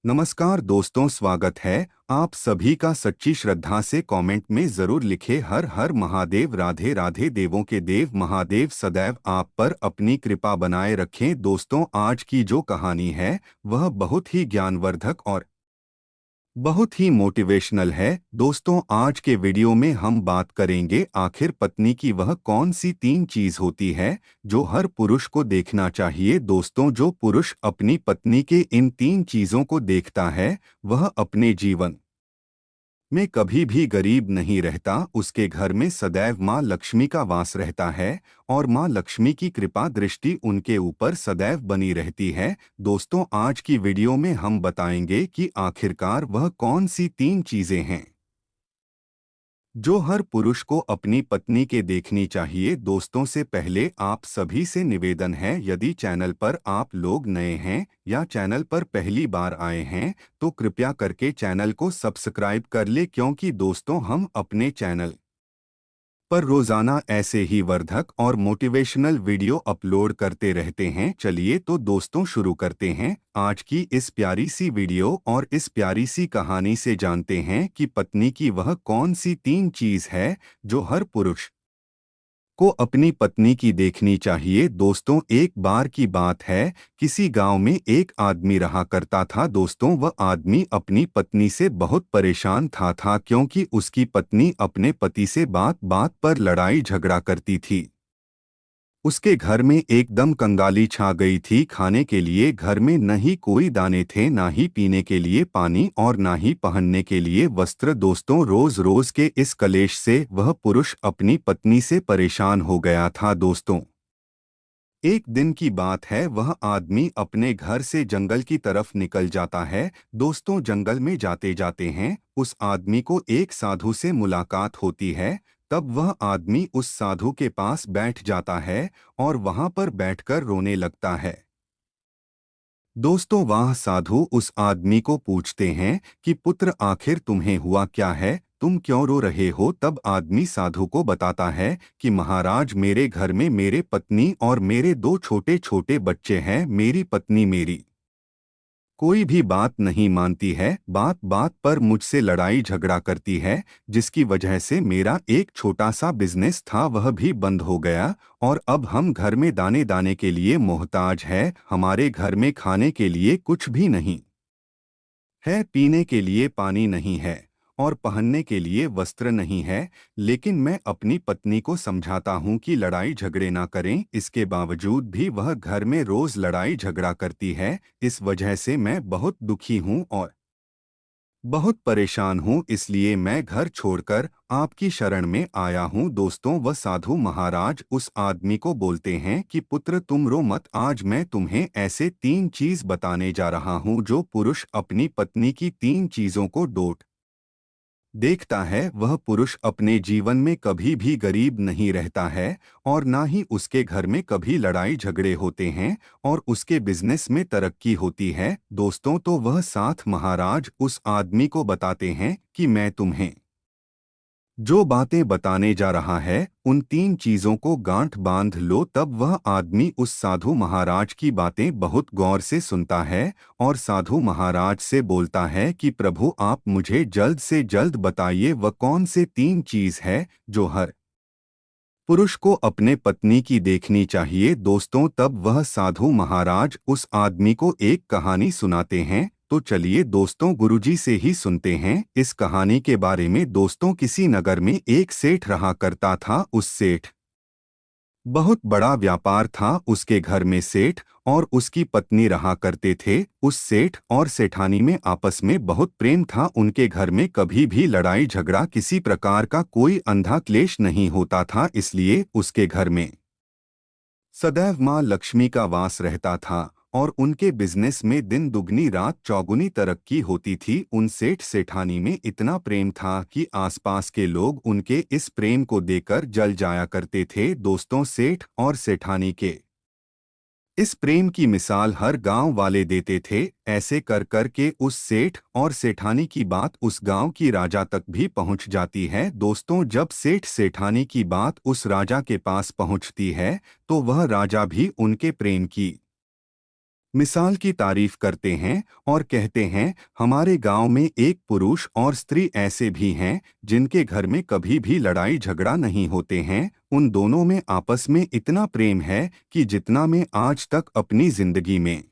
नमस्कार दोस्तों, स्वागत है आप सभी का। सच्ची श्रद्धा से कमेंट में जरूर लिखे हर हर महादेव। राधे राधे। देवों के देव महादेव सदैव आप पर अपनी कृपा बनाए रखें। दोस्तों, आज की जो कहानी है वह बहुत ही ज्ञानवर्धक और बहुत ही मोटिवेशनल है। दोस्तों, आज के वीडियो में हम बात करेंगे आखिर पत्नी की वह कौन सी 3 चीज होती है जो हर पुरुष को देखना चाहिए। दोस्तों, जो पुरुष अपनी पत्नी के इन 3 चीजों को देखता है वह अपने जीवन में कभी भी गरीब नहीं रहता। उसके घर में सदैव माँ लक्ष्मी का वास रहता है और माँ लक्ष्मी की कृपा दृष्टि उनके ऊपर सदैव बनी रहती है। दोस्तों, आज की वीडियो में हम बताएंगे कि आखिरकार वह कौन सी 3 चीजें हैं जो हर पुरुष को अपनी पत्नी के देखनी चाहिए। दोस्तों, से पहले आप सभी से निवेदन है, यदि चैनल पर आप लोग नए हैं या चैनल पर पहली बार आए हैं तो कृपया करके चैनल को सब्सक्राइब कर ले, क्योंकि दोस्तों हम अपने चैनल पर रोजाना ऐसे ही वर्धक और मोटिवेशनल वीडियो अपलोड करते रहते हैं। चलिए तो दोस्तों शुरू करते हैं आज की इस प्यारी सी वीडियो और इस प्यारी सी कहानी से। जानते हैं कि पत्नी की वह कौन सी 3 चीज है जो हर पुरुष को अपनी पत्नी की देखनी चाहिए। दोस्तों, एक बार की बात है, किसी गांव में एक आदमी रहा करता था। दोस्तों, वह आदमी अपनी पत्नी से बहुत परेशान था क्योंकि उसकी पत्नी अपने पति से बात बात पर लड़ाई झगड़ा करती थी। उसके घर में एकदम कंगाली छा गई थी। खाने के लिए घर में न ही कोई दाने थे, ना ही पीने के लिए पानी और ना ही पहनने के लिए वस्त्र। दोस्तों, रोज रोज के इस कलेश से वह पुरुष अपनी पत्नी से परेशान हो गया था। दोस्तों, एक दिन की बात है, वह आदमी अपने घर से जंगल की तरफ निकल जाता है। दोस्तों, जंगल में जाते जाते हैं उस आदमी को एक साधु से मुलाकात होती है। तब वह आदमी उस साधु के पास बैठ जाता है और वहां पर बैठकर रोने लगता है। दोस्तों, वह साधु उस आदमी को पूछते हैं कि पुत्र, आखिर तुम्हें हुआ क्या है, तुम क्यों रो रहे हो। तब आदमी साधु को बताता है कि महाराज, मेरे घर में मेरे पत्नी और मेरे 2 छोटे छोटे बच्चे हैं। मेरी पत्नी मेरी कोई भी बात नहीं मानती है, बात बात पर मुझसे लड़ाई झगड़ा करती है, जिसकी वजह से मेरा एक छोटा सा बिजनेस था वह भी बंद हो गया और अब हम घर में दाने दाने के लिए मोहताज है। हमारे घर में खाने के लिए कुछ भी नहीं है, पीने के लिए पानी नहीं है और पहनने के लिए वस्त्र नहीं है। लेकिन मैं अपनी पत्नी को समझाता हूँ कि लड़ाई झगड़े ना करें, इसके बावजूद भी वह घर में रोज लड़ाई झगड़ा करती है। इस वजह से मैं बहुत दुखी हूँ और बहुत परेशान हूँ, इसलिए मैं घर छोड़कर आपकी शरण में आया हूँ। दोस्तों, वह साधु महाराज उस आदमी को बोलते हैं कि पुत्र, तुम रो मत, आज मैं तुम्हें ऐसे 3 चीज बताने जा रहा हूँ जो पुरुष अपनी पत्नी की 3 चीजों को डोट देखता है वह पुरुष अपने जीवन में कभी भी गरीब नहीं रहता है और ना ही उसके घर में कभी लड़ाई झगड़े होते हैं और उसके बिजनेस में तरक्की होती है। दोस्तों, तो वह साथ महाराज उस आदमी को बताते हैं कि मैं तुम्हें जो बातें बताने जा रहा है उन 3 चीजों को गांठ बांध लो। तब वह आदमी उस साधु महाराज की बातें बहुत गौर से सुनता है और साधु महाराज से बोलता है कि प्रभु, आप मुझे जल्द से जल्द बताइए वह कौन से 3 चीज है जो हर पुरुष को अपने पत्नी की देखनी चाहिए। दोस्तों, तब वह साधु महाराज उस आदमी को एक कहानी सुनाते हैं। तो चलिए दोस्तों, गुरुजी से ही सुनते हैं इस कहानी के बारे में। दोस्तों, किसी नगर में एक सेठ रहा करता था। उस सेठ बहुत बड़ा व्यापार था। उसके घर में सेठ और उसकी पत्नी रहा करते थे। उस सेठ और सेठानी में आपस में बहुत प्रेम था। उनके घर में कभी भी लड़ाई झगड़ा, किसी प्रकार का कोई अंधा क्लेश नहीं होता था, इसलिए उसके घर में सदैव माँ लक्ष्मी का वास रहता था और उनके बिजनेस में दिन दुगनी रात चौगुनी तरक्की होती थी। उन सेठ सेठानी में इतना प्रेम था कि आसपास के लोग उनके इस प्रेम को देखकर जल जाया करते थे। दोस्तों, सेठ और सेठानी के इस प्रेम की मिसाल हर गांव वाले देते थे। ऐसे कर कर के उस सेठ और सेठानी की बात उस गांव की राजा तक भी पहुंच जाती है। दोस्तों, जब सेठ सेठानी की बात उस राजा के पास पहुंचती है तो वह राजा भी उनके प्रेम की मिसाल की तारीफ करते हैं और कहते हैं, हमारे गांव में एक पुरुष और स्त्री ऐसे भी हैं जिनके घर में कभी भी लड़ाई झगड़ा नहीं होते हैं। उन दोनों में आपस में इतना प्रेम है कि जितना मैं आज तक अपनी जिंदगी में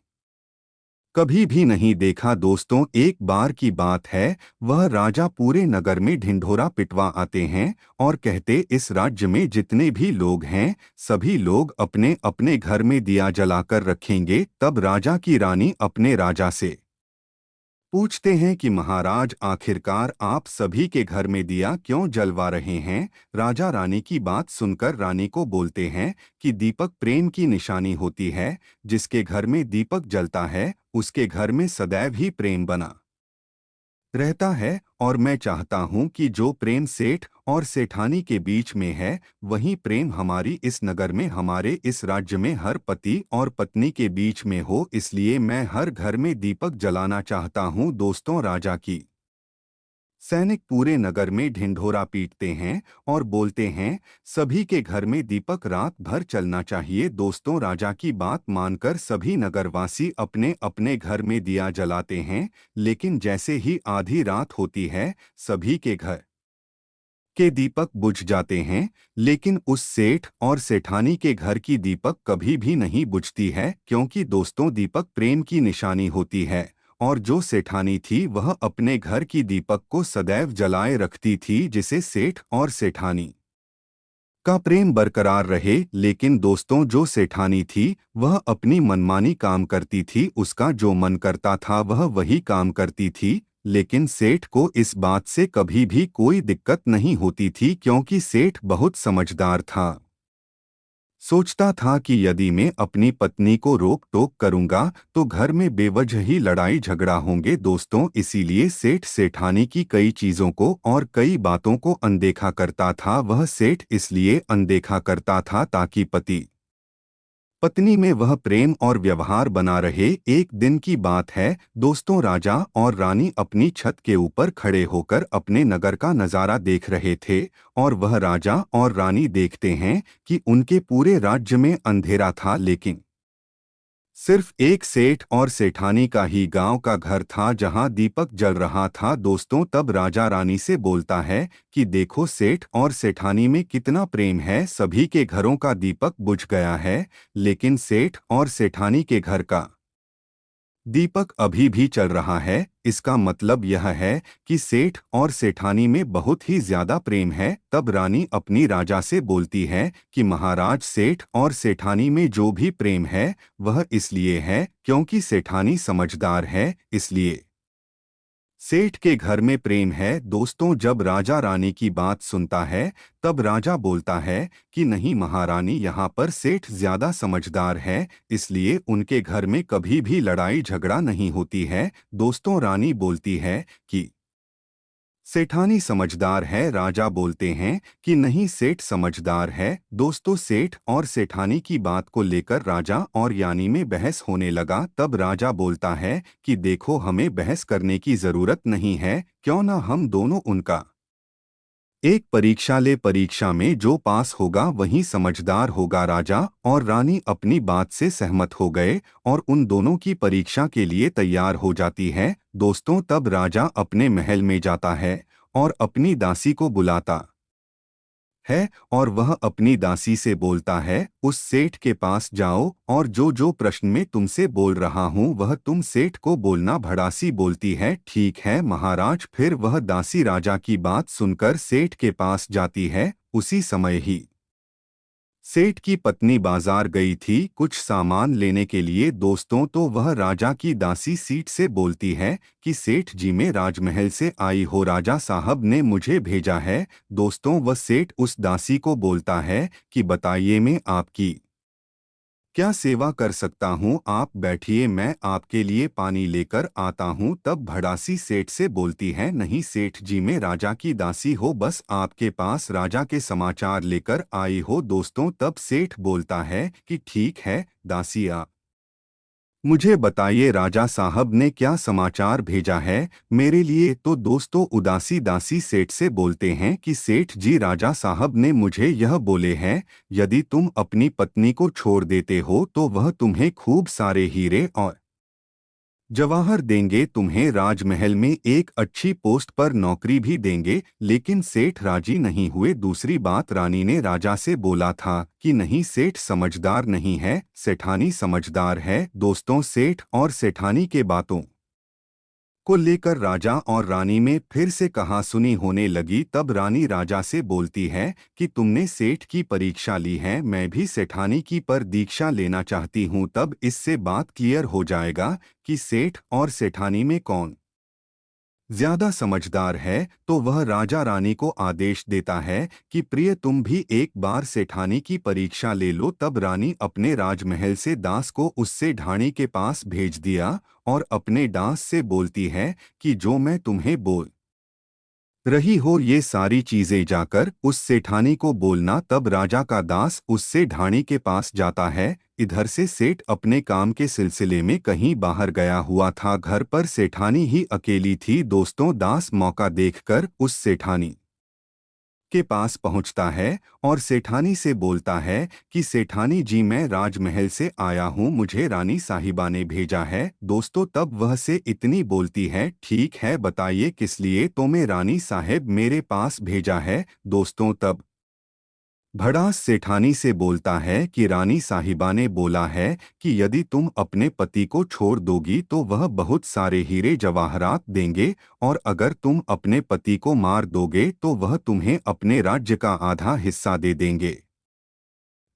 कभी भी नहीं देखा। दोस्तों, एक बार की बात है, वह राजा पूरे नगर में ढिंढोरा पिटवा आते हैं और कहते, इस राज्य में जितने भी लोग हैं सभी लोग अपने अपने घर में दिया जलाकर रखेंगे। तब राजा की रानी अपने राजा से पूछते हैं कि महाराज, आखिरकार आप सभी के घर में दिया क्यों जलवा रहे हैं। राजा रानी की बात सुनकर रानी को बोलते हैं कि दीपक प्रेम की निशानी होती है। जिसके घर में दीपक जलता है उसके घर में सदैव ही प्रेम बना रहता है। और मैं चाहता हूं कि जो प्रेम सेठ और सेठानी के बीच में है वही प्रेम हमारी इस नगर में, हमारे इस राज्य में हर पति और पत्नी के बीच में हो। इसलिए मैं हर घर में दीपक जलाना चाहता हूं। दोस्तों, राजा की सैनिक पूरे नगर में ढिंढोरा पीटते हैं और बोलते हैं, सभी के घर में दीपक रात भर चलना चाहिए। दोस्तों, राजा की बात मानकर सभी नगरवासी अपने अपने घर में दिया जलाते हैं। लेकिन जैसे ही आधी रात होती है सभी के घर के दीपक बुझ जाते हैं। लेकिन उस सेठ और सेठानी के घर की दीपक कभी भी नहीं बुझती है, क्योंकि दोस्तों दीपक प्रेम की निशानी होती है। और जो सेठानी थी वह अपने घर की दीपक को सदैव जलाए रखती थी, जिसे सेठ और सेठानी का प्रेम बरकरार रहे। लेकिन दोस्तों, जो सेठानी थी वह अपनी मनमानी काम करती थी, उसका जो मन करता था वह वही काम करती थी। लेकिन सेठ को इस बात से कभी भी कोई दिक्कत नहीं होती थी, क्योंकि सेठ बहुत समझदार था। सोचता था कि यदि मैं अपनी पत्नी को रोक टोक करूंगा तो घर में बेवजह ही लड़ाई झगड़ा होंगे। दोस्तों, इसीलिए सेठ सेठानी की कई चीजों को और कई बातों को अनदेखा करता था। वह सेठ इसलिए अनदेखा करता था ताकि पति पत्नी में वह प्रेम और व्यवहार बना रहे। एक दिन की बात है दोस्तों, राजा और रानी अपनी छत के ऊपर खड़े होकर अपने नगर का नज़ारा देख रहे थे। और वह राजा और रानी देखते हैं कि उनके पूरे राज्य में अंधेरा था, लेकिन सिर्फ एक सेठ और सेठानी का ही गांव का घर था जहां दीपक जल रहा था। दोस्तों, तब राजा रानी से बोलता है कि देखो सेठ और सेठानी में कितना प्रेम है, सभी के घरों का दीपक बुझ गया है लेकिन सेठ और सेठानी के घर का दीपक अभी भी चल रहा है। इसका मतलब यह है कि सेठ और सेठानी में बहुत ही ज्यादा प्रेम है। तब रानी अपनी राजा से बोलती है कि महाराज, सेठ और सेठानी में जो भी प्रेम है वह इसलिए है क्योंकि सेठानी समझदार है, इसलिए सेठ के घर में प्रेम है। दोस्तों, जब राजा रानी की बात सुनता है तब राजा बोलता है कि नहीं महारानी, यहाँ पर सेठ ज्यादा समझदार है, इसलिए उनके घर में कभी भी लड़ाई झगड़ा नहीं होती है। दोस्तों, रानी बोलती है कि सेठानी समझदार है। राजा बोलते हैं कि नहीं, सेठ समझदार है। दोस्तों, सेठ और सेठानी की बात को लेकर राजा और यानी में बहस होने लगा। तब राजा बोलता है कि देखो, हमें बहस करने की जरूरत नहीं है, क्यों ना हम दोनों उनका एक परीक्षा ले, परीक्षा में जो पास होगा वही समझदार होगा। राजा और रानी अपनी बात से सहमत हो गए और उन दोनों की परीक्षा के लिए तैयार हो जाती है। दोस्तों, तब राजा अपने महल में जाता है और अपनी दासी को बुलाता है और वह अपनी दासी से बोलता है, उस सेठ के पास जाओ और जो जो प्रश्न में तुमसे बोल रहा हूँ वह तुम सेठ को बोलना। भड़ासी बोलती है, ठीक है महाराज। फिर वह दासी राजा की बात सुनकर सेठ के पास जाती है। उसी समय ही सेठ की पत्नी बाजार गई थी कुछ सामान लेने के लिए। दोस्तों, तो वह राजा की दासी सीट से बोलती है कि सेठ जी, मैं राजमहल से आई हो, राजा साहब ने मुझे भेजा है। दोस्तों, वह सेठ उस दासी को बोलता है कि बताइए, मैं आपकी क्या सेवा कर सकता हूँ, आप बैठिए, मैं आपके लिए पानी लेकर आता हूँ। तब भड़ासी सेठ से बोलती है, नहीं सेठ जी, मैं राजा की दासी हो, बस आपके पास राजा के समाचार लेकर आई हो। दोस्तों, तब सेठ बोलता है कि ठीक है दासी, आप मुझे बताइए राजा साहब ने क्या समाचार भेजा है मेरे लिए। तो दोस्तों, उदासी दासी सेठ से बोलते हैं कि सेठ जी, राजा साहब ने मुझे यह बोले हैं, यदि तुम अपनी पत्नी को छोड़ देते हो तो वह तुम्हें खूब सारे हीरे और जवाहर देंगे तुम्हें, राजमहल में एक अच्छी पोस्ट पर नौकरी भी देंगे, लेकिन सेठ राजी नहीं हुए। दूसरी बात, रानी ने राजा से बोला था कि नहीं, सेठ समझदार नहीं है, सेठानी समझदार है। दोस्तों, सेठ और सेठानी के बातों को लेकर राजा और रानी में फिर से कहासुनी होने लगी। तब रानी राजा से बोलती है कि तुमने सेठ की परीक्षा ली है, मैं भी सेठानी की पर दीक्षा लेना चाहती हूँ। तब इससे बात क्लियर हो जाएगा कि सेठ और सेठानी में कौन ज्यादा समझदार है। तो वह राजा रानी को आदेश देता है कि प्रिय, तुम भी एक बार सेठानी की परीक्षा ले लो। तब रानी अपने राजमहल से दास को उससे ढाणी के पास भेज दिया और अपने दास से बोलती है कि जो मैं तुम्हें बोल रही हो ये सारी चीजें जाकर उस सेठानी को बोलना। तब राजा का दास उससे ढाणी के पास जाता है। इधर से सेठ अपने काम के सिलसिले में कहीं बाहर गया हुआ था, घर पर सेठानी ही अकेली थी। दोस्तों, दास मौका देखकर उस सेठानी के पास पहुंचता है और सेठानी से बोलता है कि सेठानी जी, मैं राजमहल से आया हूं, मुझे रानी साहिबा ने भेजा है। दोस्तों, तब वह से इतनी बोलती है, ठीक है, बताइए किस लिए तो मैं रानी साहेब मेरे पास भेजा है। दोस्तों, तब भड़ास सेठानी से बोलता है कि रानी साहिबा ने बोला है कि यदि तुम अपने पति को छोड़ दोगी तो वह बहुत सारे हीरे जवाहरात देंगे, और अगर तुम अपने पति को मार दोगे तो वह तुम्हें अपने राज्य का आधा हिस्सा दे देंगे।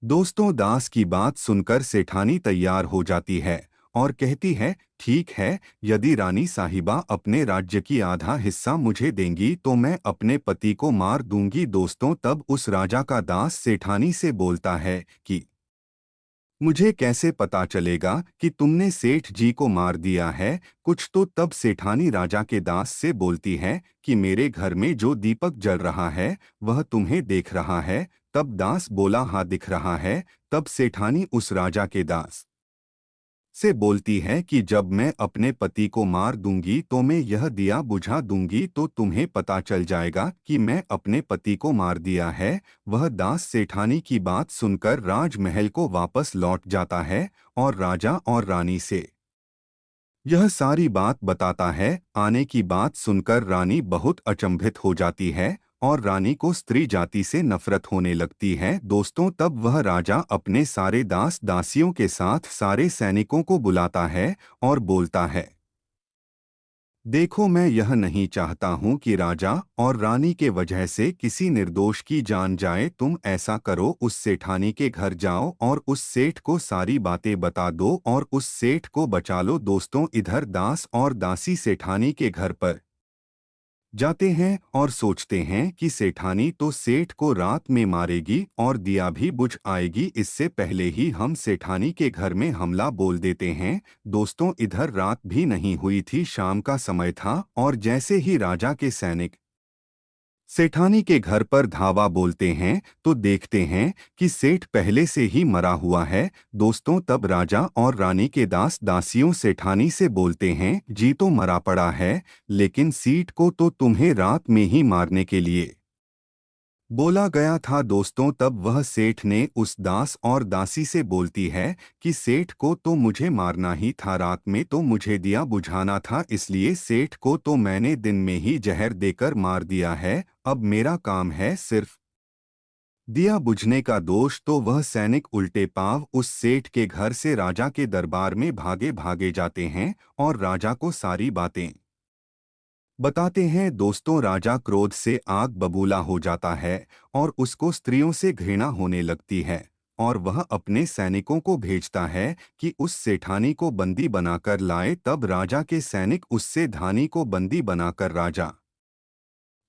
दोस्तों, दास की बात सुनकर सेठानी तैयार हो जाती है और कहती है, ठीक है, यदि रानी साहिबा अपने राज्य की आधा हिस्सा मुझे देंगी तो मैं अपने पति को मार दूंगी। दोस्तों, तब उस राजा का दास सेठानी से बोलता है कि मुझे कैसे पता चलेगा कि तुमने सेठ जी को मार दिया है कुछ तो। तब सेठानी राजा के दास से बोलती है कि मेरे घर में जो दीपक जल रहा है वह तुम्हें देख रहा है। तब दास बोला, हाँ, दिख रहा है। तब सेठानी उस राजा के दास से बोलती है कि जब मैं अपने पति को मार दूंगी तो मैं यह दिया बुझा दूंगी तो तुम्हें पता चल जाएगा कि मैं अपने पति को मार दिया है। वह दास सेठानी की बात सुनकर राजमहल को वापस लौट जाता है और राजा और रानी से यह सारी बात बताता है। आने की बात सुनकर रानी बहुत अचंभित हो जाती है और रानी को स्त्री जाति से नफरत होने लगती है। दोस्तों, तब वह राजा अपने सारे दास दासियों के साथ सारे सैनिकों को बुलाता है और बोलता है, देखो, मैं यह नहीं चाहता हूं कि राजा और रानी के वजह से किसी निर्दोष की जान जाए। तुम ऐसा करो, उस सेठानी के घर जाओ और उस सेठ को सारी बातें बता दो और उस सेठ को बचा लो। दोस्तों, इधर दास और दासी सेठानी के घर पर जाते हैं और सोचते हैं कि सेठानी तो सेठ को रात में मारेगी और दिया भी बुझ आएगी, इससे पहले ही हम सेठानी के घर में हमला बोल देते हैं। दोस्तों, इधर रात भी नहीं हुई थी, शाम का समय था और जैसे ही राजा के सैनिक सेठानी के घर पर धावा बोलते हैं तो देखते हैं कि सेठ पहले से ही मरा हुआ है। दोस्तों, तब राजा और रानी के दास दासियों सेठानी से बोलते हैं, जी तो मरा पड़ा है, लेकिन सीट को तो तुम्हें रात में ही मारने के लिए बोला गया था। दोस्तों, तब वह सेठ ने उस दास और दासी से बोलती है कि सेठ को तो मुझे मारना ही था, रात में तो मुझे दिया बुझाना था, इसलिए सेठ को तो मैंने दिन में ही जहर देकर मार दिया है। अब मेरा काम है सिर्फ दिया बुझने का। दोष तो वह सैनिक उल्टे पांव उस सेठ के घर से राजा के दरबार में भागे भागे जाते हैं और राजा को सारी बातें बताते हैं। दोस्तों, राजा क्रोध से आग बबूला हो जाता है और उसको स्त्रियों से घृणा होने लगती है और वह अपने सैनिकों को भेजता है कि उस सेठानी को बंदी बनाकर लाए। तब राजा के सैनिक उससे धानी को बंदी बनाकर राजा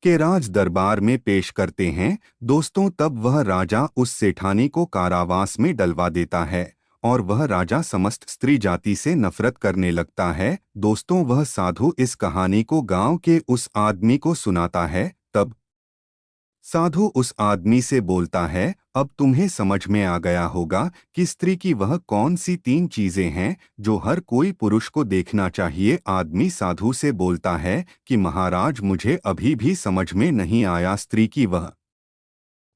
के राज दरबार में पेश करते हैं। दोस्तों, तब वह राजा उस सेठानी को कारावास में डलवा देता है और वह राजा समस्त स्त्री जाति से नफरत करने लगता है। दोस्तों, वह साधु इस कहानी को गांव के उस आदमी को सुनाता है। तब साधु उस आदमी से बोलता है, अब तुम्हें समझ में आ गया होगा कि स्त्री की वह कौन सी 3 चीजें हैं जो हर कोई पुरुष को देखना चाहिए। आदमी साधु से बोलता है कि महाराज, मुझे अभी भी समझ में नहीं आया, स्त्री की वह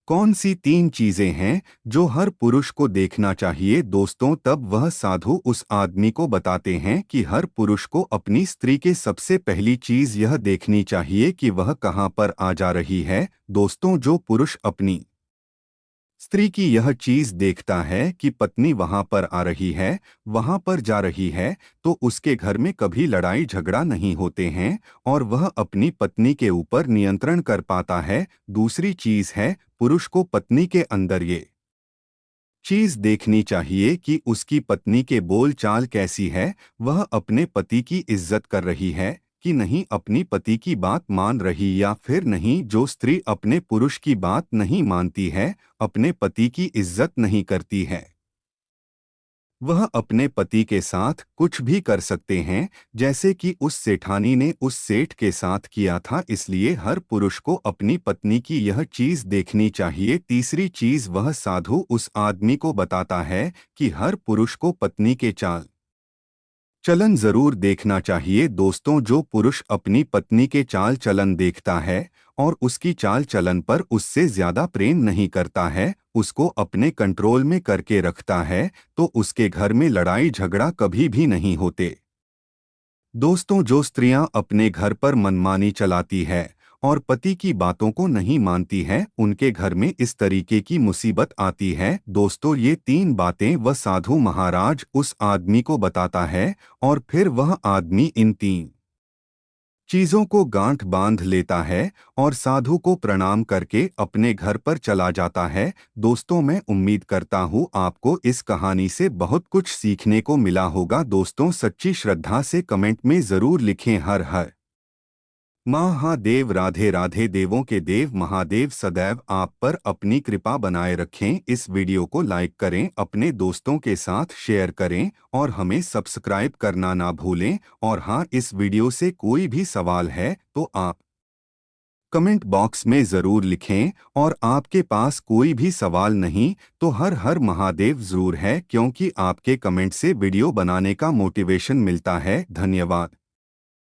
कौन सी 3 चीजें हैं जो हर पुरुष को देखना चाहिए दोस्तों? तब वह साधु उस आदमी को बताते हैं कि हर पुरुष को अपनी स्त्री के सबसे पहली चीज यह देखनी चाहिए कि वह कहाँ पर आ जा रही है। दोस्तों, जो पुरुष अपनी स्त्री की यह चीज देखता है कि पत्नी वहां पर आ रही है, वहां पर जा रही है, तो उसके घर में कभी लड़ाई झगड़ा नहीं होते हैं और वह अपनी पत्नी के ऊपर नियंत्रण कर पाता है। दूसरी चीज है, पुरुष को पत्नी के अंदर ये चीज देखनी चाहिए कि उसकी पत्नी के बोल चाल कैसी है, वह अपने पति की इज्जत कर रही है कि नहीं, अपनी पति की बात मान रही या फिर नहीं। जो स्त्री अपने पुरुष की बात नहीं मानती है, अपने पति की इज्जत नहीं करती है, वह अपने पति के साथ कुछ भी कर सकते हैं, जैसे कि उस सेठानी ने उस सेठ के साथ किया था। इसलिए हर पुरुष को अपनी पत्नी की यह चीज देखनी चाहिए। तीसरी चीज वह साधु उस आदमी को बताता है कि हर पुरुष को पत्नी के चाल चलन जरूर देखना चाहिए। दोस्तों, जो पुरुष अपनी पत्नी के चाल चलन देखता है और उसकी चाल चलन पर उससे ज्यादा प्रेम नहीं करता है, उसको अपने कंट्रोल में करके रखता है, तो उसके घर में लड़ाई झगड़ा कभी भी नहीं होते। दोस्तों, जो स्त्रियां अपने घर पर मनमानी चलाती है और पति की बातों को नहीं मानती है, उनके घर में इस तरीके की मुसीबत आती है। दोस्तों, ये 3 बातें वह साधु महाराज उस आदमी को बताता है और फिर वह आदमी इन 3 चीजों को गांठ बांध लेता है और साधु को प्रणाम करके अपने घर पर चला जाता है। दोस्तों, मैं उम्मीद करता हूँ आपको इस कहानी से बहुत कुछ सीखने को मिला होगा। दोस्तों, सच्ची श्रद्धा से कमेंट में जरूर लिखें हर हर महादेव। राधे राधे। देवों के देव महादेव सदैव आप पर अपनी कृपा बनाए रखें। इस वीडियो को लाइक करें, अपने दोस्तों के साथ शेयर करें और हमें सब्सक्राइब करना ना भूलें। और हाँ, इस वीडियो से कोई भी सवाल है तो आप कमेंट बॉक्स में ज़रूर लिखें। और आपके पास कोई भी सवाल नहीं तो हर हर महादेव ज़रूर है, क्योंकि आपके कमेंट से वीडियो बनाने का मोटिवेशन मिलता है। धन्यवाद।